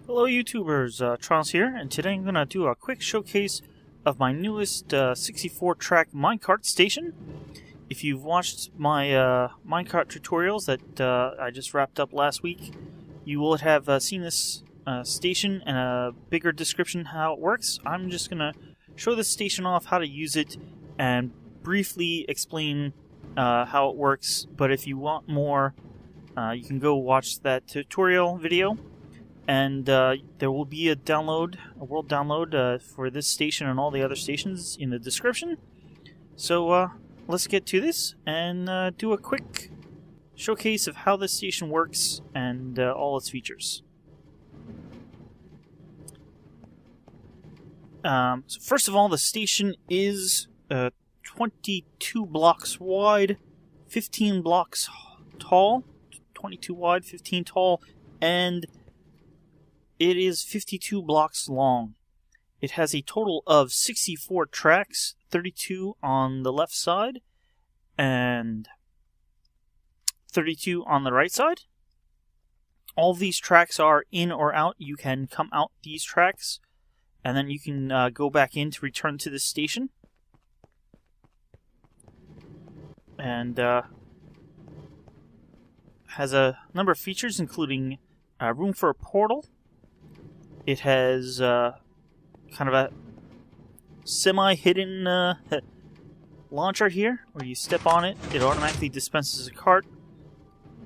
Hello YouTubers, Trons here, and today I'm going to do a quick showcase of my newest 64-track minecart station. If you've watched my minecart tutorials that I just wrapped up last week, you will have seen this station and a bigger description how it works. I'm just going to show this station off, how to use it, and briefly explain how it works. But if you want more, you can go watch that tutorial video. And there will be a world download for this station and all the other stations in the description. So let's get to this and do a quick showcase of how this station works and all its features. So first of all, the station is 22 blocks wide, 15 blocks tall, 22 wide, 15 tall, and it is 52 blocks long. It has a total of 64 tracks, 32 on the left side and 32 on the right side. All of these tracks are in or out. You can come out these tracks and then you can go back in to return to this station. And has a number of features, including room for a portal. It has kind of a semi-hidden launcher here, where you step on it, it automatically dispenses a cart,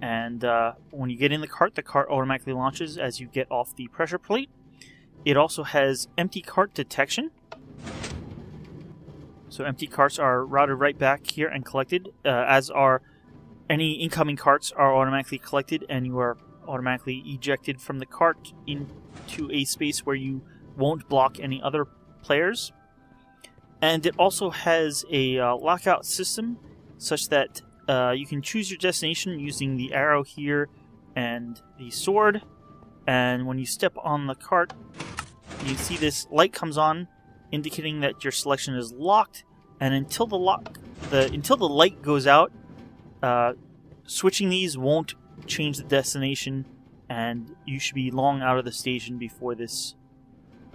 and when you get in the cart automatically launches as you get off the pressure plate. It also has empty cart detection, so empty carts are routed right back here and collected, as are any incoming carts are automatically collected, and you are automatically ejected from the cart into a space where you won't block any other players. And it also has a lockout system, such that you can choose your destination using the arrow here and the sword. And when you step on the cart, you see this light comes on, indicating that your selection is locked. And until the light goes out, switching these won't change the destination, and you should be long out of the station before this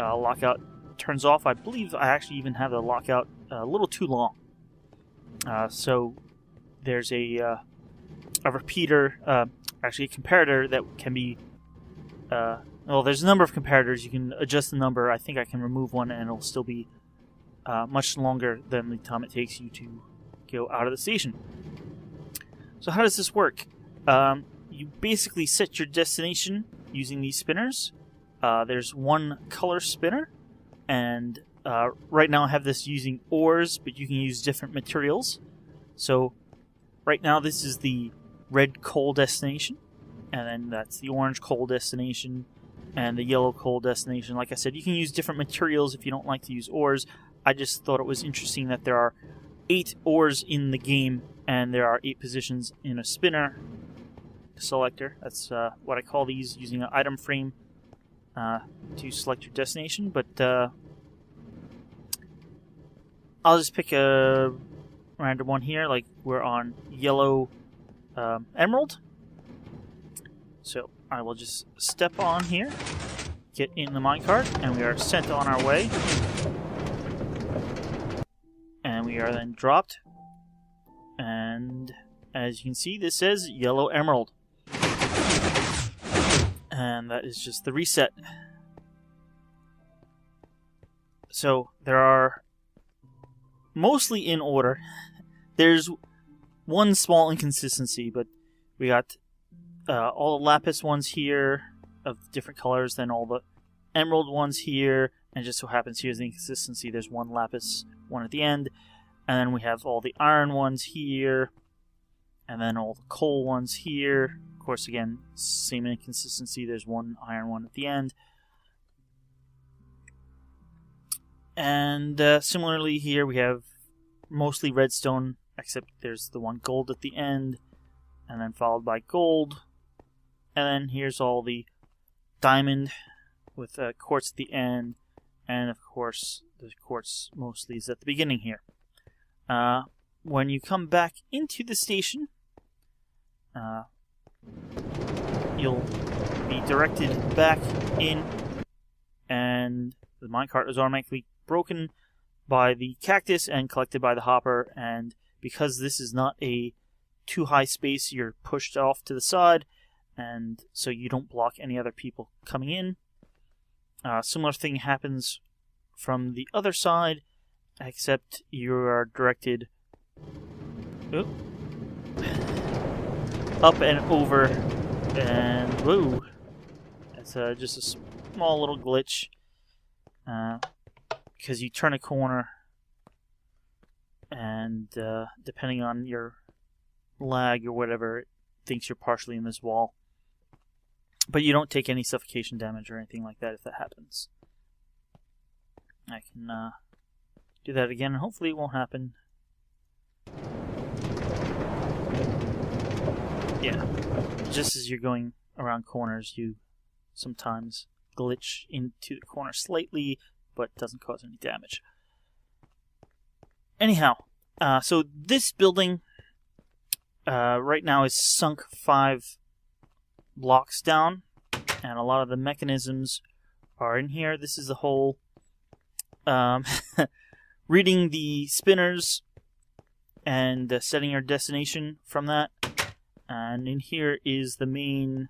lockout turns off. I believe I actually even have the lockout a little too long. So there's a repeater, actually a comparator that can be, well, there's a number of comparators. You can adjust the number. I think I can remove one and it'll still be much longer than the time it takes you to go out of the station. So how does this work? You basically set your destination using these spinners. There's one color spinner, and right now I have this using ores, but you can use different materials. So right now this is the red coal destination, and then that's the orange coal destination, and the yellow coal destination. Like I said, you can use different materials if you don't like to use ores. I just thought it was interesting that there are 8 ores in the game, and there are 8 positions in a spinner selector. That's what I call these, using an item frame to select your destination. But I'll just pick a random one here, like we're on yellow emerald. So I will just step on here, get in the minecart, and we are sent on our way. And we are then dropped. And as you can see, this says yellow emerald. And that is just the reset. So there are, mostly in order. There's one small inconsistency, but we got all the lapis ones here of different colors, then all the emerald ones here, and just so happens here's the inconsistency. There's one lapis one at the end, and then we have all the iron ones here, and then all the coal ones here. Of course, again, same inconsistency. There's one iron one at the end. And similarly here, we have mostly redstone, except there's the one gold at the end, and then followed by gold. And then here's all the diamond with quartz at the end, and of course, the quartz mostly is at the beginning here. When you come back into the station, you'll be directed back in, and the minecart is automatically broken by the cactus and collected by the hopper, and because this is not a too high space, you're pushed off to the side, and so you don't block any other people coming in. Similar thing happens from the other side, except you are directed up and over, and whoa, that's just a small little glitch, because you turn a corner, and depending on your lag or whatever, it thinks you're partially in this wall. But you don't take any suffocation damage or anything like that if that happens. I can do that again, and hopefully it won't happen. Yeah, just as you're going around corners, you sometimes glitch into the corner slightly, but doesn't cause any damage. Anyhow, so this building right now is sunk 5 blocks down, and a lot of the mechanisms are in here. This is the whole reading the spinners and setting your destination from that. And in here is the main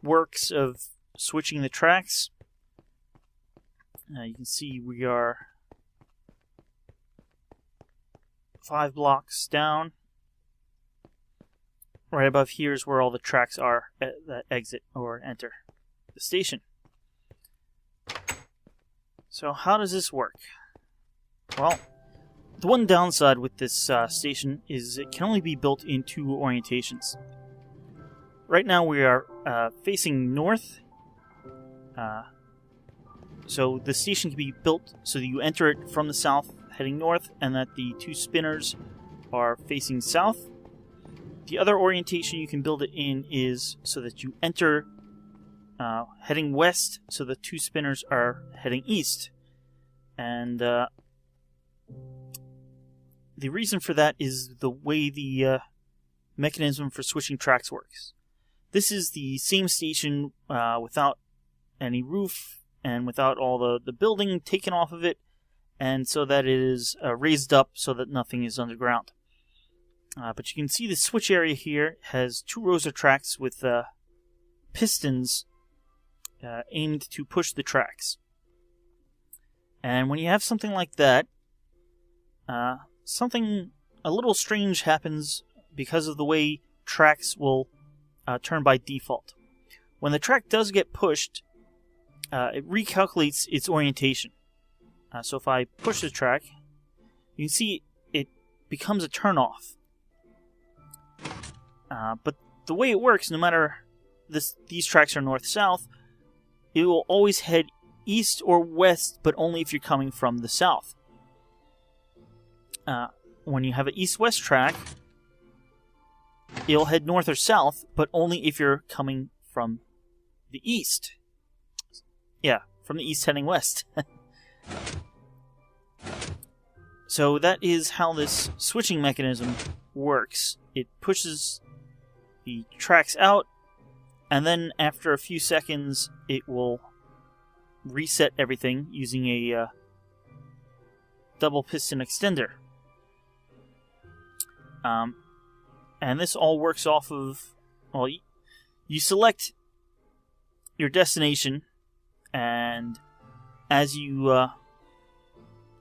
works of switching the tracks. You can see we are 5 blocks down. Right above here is where all the tracks are that exit or enter the station. So how does this work? Well, the one downside with this station is it can only be built in 2 orientations. Right now we are facing north, so the station can be built so that you enter it from the south heading north, and that the 2 spinners are facing south. The other orientation you can build it in is so that you enter heading west, so the 2 spinners are heading east. And the reason for that is the way the mechanism for switching tracks works. This is the same station without any roof and without all the building taken off of it, and so that it is raised up so that nothing is underground. But you can see the switch area here has 2 rows of tracks with pistons aimed to push the tracks. And when you have something like that, something a little strange happens because of the way tracks will turn by default. When the track does get pushed, it recalculates its orientation. So if I push the track, you can see it becomes a turn-off. But the way it works, no matter these tracks are north-south, it will always head east or west, but only if you're coming from the south. When you have an east-west track, it'll head north or south, but only if you're coming from the east. Yeah, from the east heading west. So that is how this switching mechanism works. It pushes the tracks out, and then after a few seconds it will reset everything using a double piston extender. And this all works off of, well, you select your destination, and as you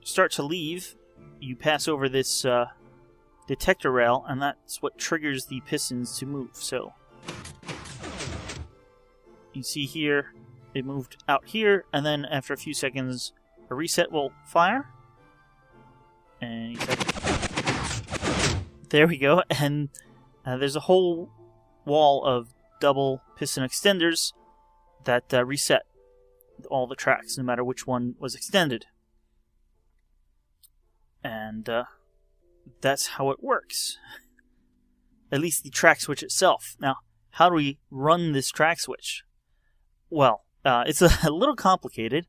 start to leave, you pass over this detector rail, and that's what triggers the pistons to move. So you see here, it moved out here, and then after a few seconds, a reset will fire. And there we go, and there's a whole wall of double piston extenders that reset all the tracks, no matter which one was extended. And that's how it works. At least the track switch itself. Now, how do we run this track switch? Well, it's a little complicated,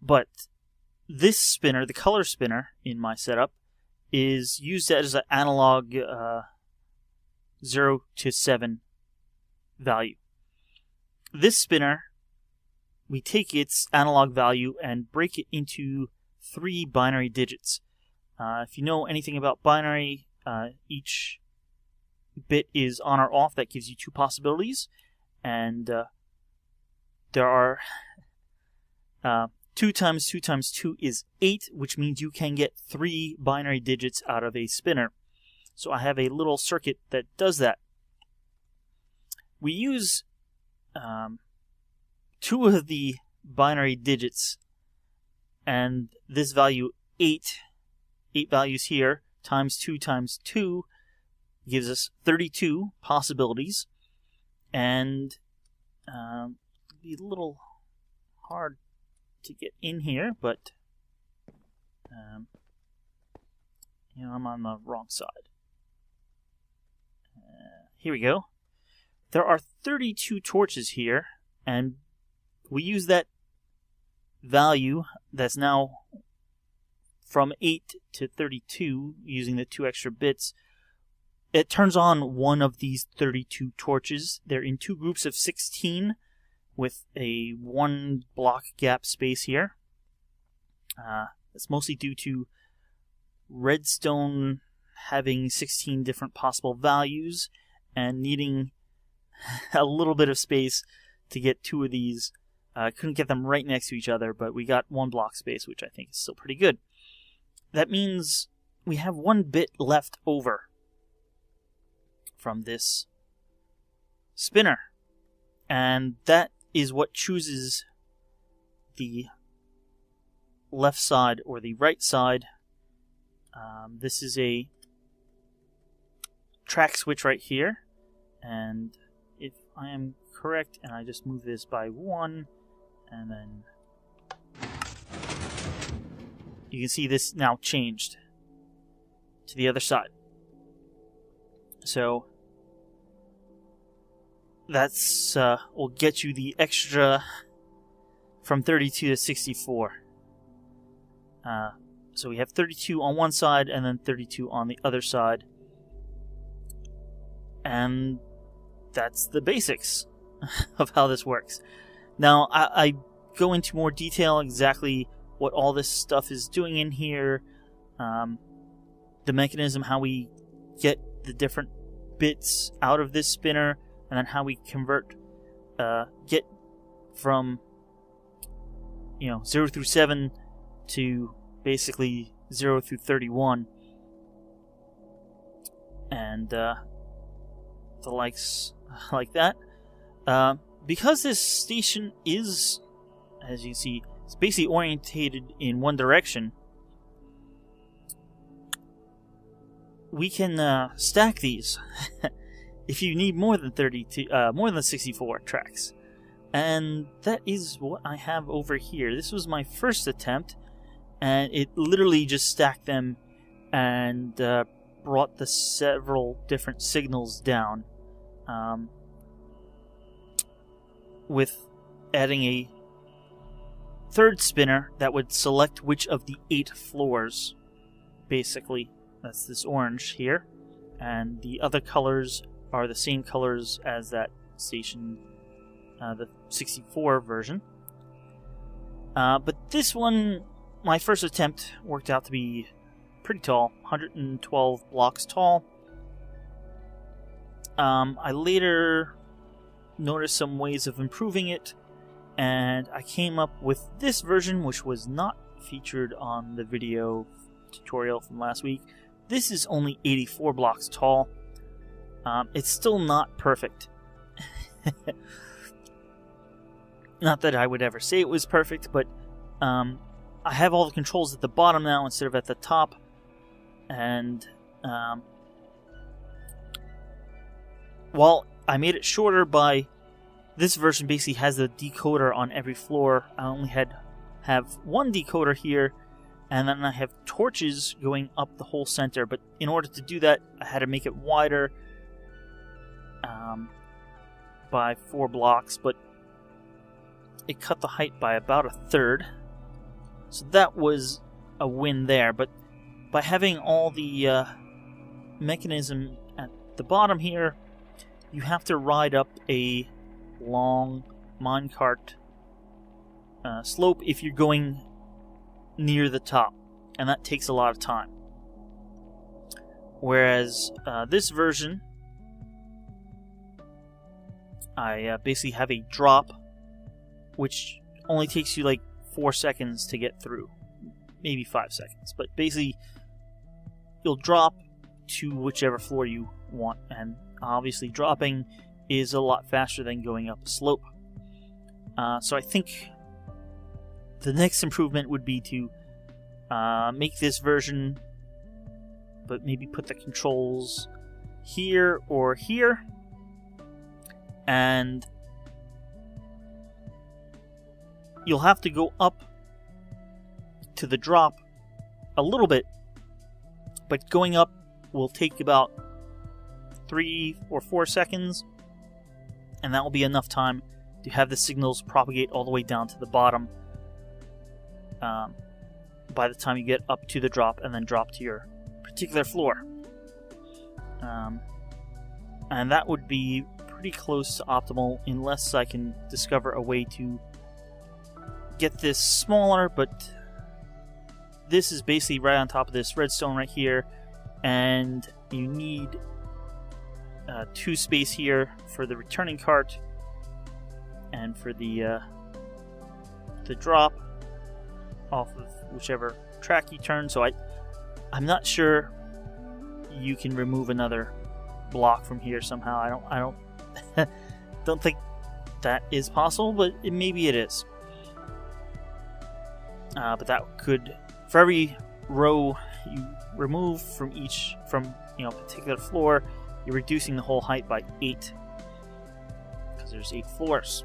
but this spinner, the color spinner in my setup, is used as an analog 0 to 7 value. This spinner, we take its analog value and break it into 3 binary digits. If you know anything about binary, each bit is on or off. That gives you 2 possibilities, and there are 2 times 2 times 2 is 8, which means you can get 3 binary digits out of a spinner. So I have a little circuit that does that. We use 2 of the binary digits, and this value 8 values here, times 2 gives us 32 possibilities, and it'd be a little hard to get in here, but I'm on the wrong side. Here we go. There are 32 torches here, and we use that value that's now from 8 to 32 using the 2 extra bits. It turns on one of these 32 torches. They're in 2 groups of 16 with a 1 block gap space here. It's mostly due to redstone having 16 different possible values and needing a little bit of space to get 2 of these. Couldn't get them right next to each other, but we got 1 block space, which I think is still pretty good. That means we have 1 bit left over from this spinner, and that is what chooses the left side or the right side. This is a track switch right here, and if I am correct, and I just move this by 1, and then you can see this now changed to the other side. So that's will get you the extra from 32 to 64. So we have 32 on one side and then 32 on the other side. And that's the basics of how this works. Now, I go into more detail exactly what all this stuff is doing in here, the mechanism, how we get the different bits out of this spinner, and then how we convert, get from 0 through 7 to basically 0 through 31, and the likes like that. Because this station is, as you see, it's basically orientated in one direction, we can stack these if you need more than 64 tracks. And that is what I have over here. This was my first attempt, and it literally just stacked them and brought the several different signals down, with adding a third spinner that would select which of the 8 floors, basically. That's this orange here, and the other colors are the same colors as that station, the 64 version. But this one, my first attempt, worked out to be pretty tall, 112 blocks tall. I later noticed some ways of improving it, and I came up with this version, which was not featured on the video tutorial from last week. This is only 84 blocks tall. It's still not perfect. Not that I would ever say it was perfect, but I have all the controls at the bottom now instead of at the top, and while I made it shorter by this version basically has a decoder on every floor. I only have one decoder here, and then I have torches going up the whole center. But in order to do that, I had to make it wider by 4 blocks, but it cut the height by about 1/3. So that was a win there. But by having all the mechanism at the bottom here, you have to ride up a long minecart slope if you're going near the top, and that takes a lot of time. Whereas this version, I basically have a drop, which only takes you like 4 seconds to get through, maybe 5 seconds, but basically you'll drop to whichever floor you want, and obviously dropping is a lot faster than going up a slope. So I think the next improvement would be to make this version, but maybe put the controls here or here, and you'll have to go up to the drop a little bit, but going up will take about 3 or 4 seconds, and that will be enough time to have the signals propagate all the way down to the bottom by the time you get up to the drop and then drop to your particular floor. And that would be pretty close to optimal, unless I can discover a way to get this smaller, but this is basically right on top of this redstone right here, and you need 2 space here for the returning cart and for the drop off of whichever track you turn. So I'm not sure you can remove another block from here somehow. I don't don't think that is possible, but maybe it is. But that could, for every row you remove from particular floor, you're reducing the whole height by 8, because there's 8 floors.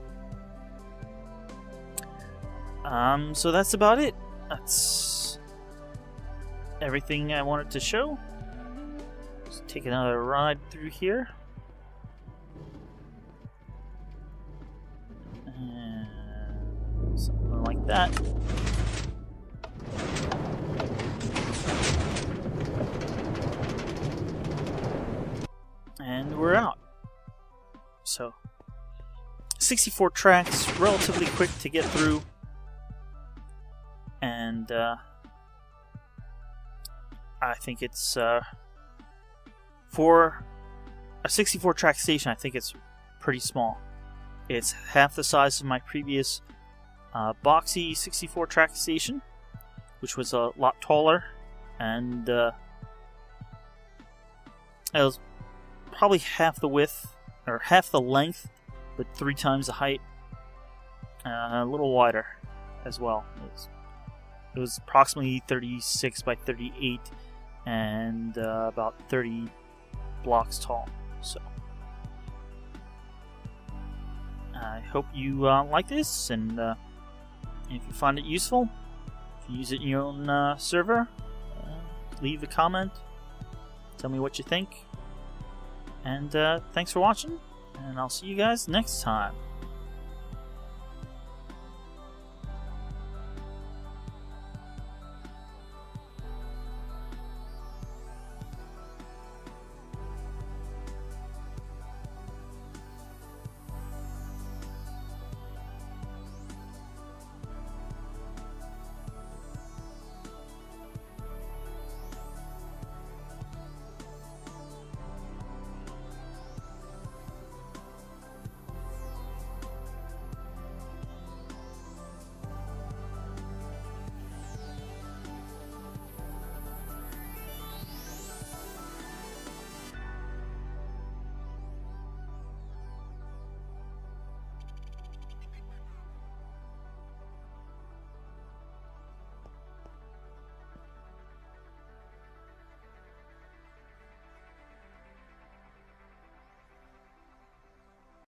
So that's about it. That's everything I wanted to show. Let's take another ride through here. And something like that. And we're out. So, 64 tracks, relatively quick to get through, and I think it's for a 64 track station, I think it's pretty small. It's half the size of my previous boxy 64 track station, which was a lot taller, and it was probably half the width, or half the length, but 3 times the height. A little wider as well. It was approximately 36 by 38 and about 30 blocks tall. So I hope you like this, and if you find it useful, if you use it in your own server, leave a comment, tell me what you think. And thanks for watching, and I'll see you guys next time.